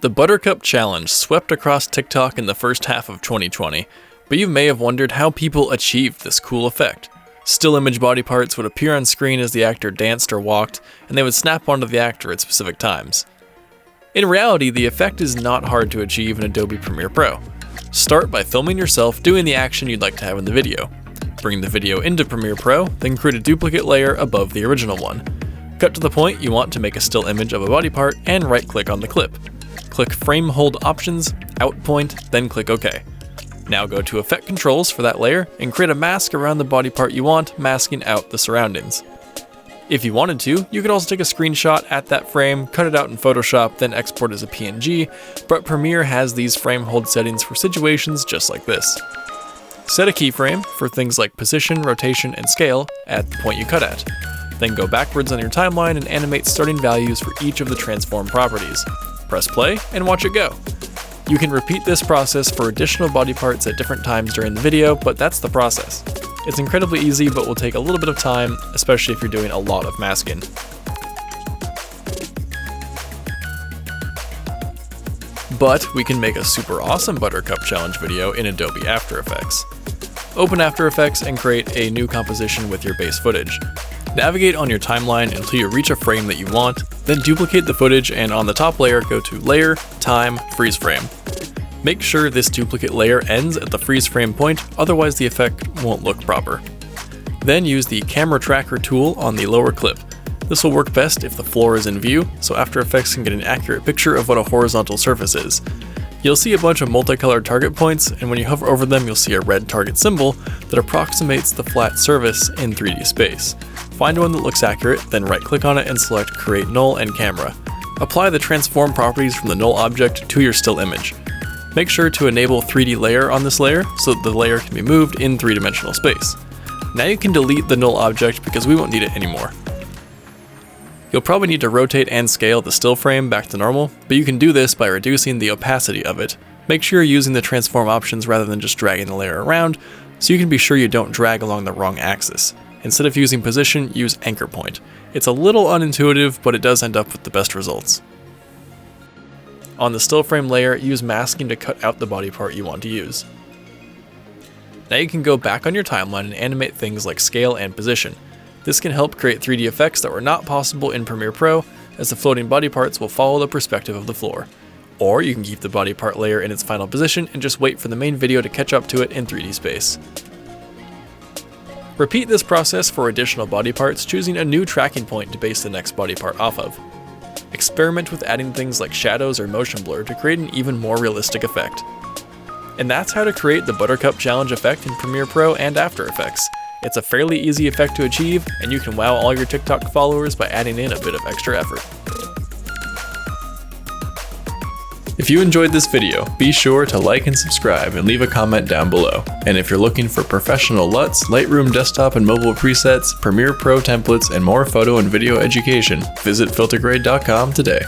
The Buttercup challenge swept across TikTok in the first half of 2020, but you may have wondered how people achieved this cool effect. Still image body parts would appear on screen as the actor danced or walked, and they would snap onto the actor at specific times. In reality, the effect is not hard to achieve in Adobe Premiere Pro. Start by filming yourself doing the action you'd like to have in the video. Bring the video into Premiere Pro, then create a duplicate layer above the original one. Cut to the point you want to make a still image of a body part and right-click on the clip. Click Frame Hold Options, Out Point, then click OK. Now go to Effect Controls for that layer and create a mask around the body part you want, masking out the surroundings. If you wanted to, you could also take a screenshot at that frame, cut it out in Photoshop, then export as a PNG, but Premiere has these frame hold settings for situations just like this. Set a keyframe for things like position, rotation, and scale at the point you cut at. Then go backwards on your timeline and animate starting values for each of the transform properties. Press play and watch it go. You can repeat this process for additional body parts at different times during the video, but that's the process. It's incredibly easy, but will take a little bit of time, especially if you're doing a lot of masking. But we can make a super awesome Buttercup challenge video in Adobe After Effects. Open After Effects and create a new composition with your base footage. Navigate on your timeline until you reach a frame that you want, then duplicate the footage and on the top layer go to Layer, Time, Freeze Frame. Make sure this duplicate layer ends at the freeze frame point, otherwise the effect won't look proper. Then use the Camera Tracker tool on the lower clip. This will work best if the floor is in view, so After Effects can get an accurate picture of what a horizontal surface is. You'll see a bunch of multicolored target points, and when you hover over them you'll see a red target symbol that approximates the flat surface in 3D space. Find one that looks accurate, then right-click on it and select Create Null and Camera. Apply the transform properties from the null object to your still image. Make sure to enable 3D layer on this layer so that the layer can be moved in 3-dimensional space. Now you can delete the null object because we won't need it anymore. You'll probably need to rotate and scale the still frame back to normal, but you can do this by reducing the opacity of it. Make sure you're using the transform options rather than just dragging the layer around, so you can be sure you don't drag along the wrong axis. Instead of using position, use anchor point. It's a little unintuitive, but it does end up with the best results. On the still frame layer, use masking to cut out the body part you want to use. Now you can go back on your timeline and animate things like scale and position. This can help create 3D effects that were not possible in Premiere Pro, as the floating body parts will follow the perspective of the floor. Or you can keep the body part layer in its final position and just wait for the main video to catch up to it in 3D space. Repeat this process for additional body parts, choosing a new tracking point to base the next body part off of. Experiment with adding things like shadows or motion blur to create an even more realistic effect. And that's how to create the Buttercup challenge effect in Premiere Pro and After Effects. It's a fairly easy effect to achieve, and you can wow all your TikTok followers by adding in a bit of extra effort. If you enjoyed this video, be sure to like and subscribe and leave a comment down below. And if you're looking for professional LUTs, Lightroom desktop and mobile presets, Premiere Pro templates, and more photo and video education, visit FilterGrade.com today.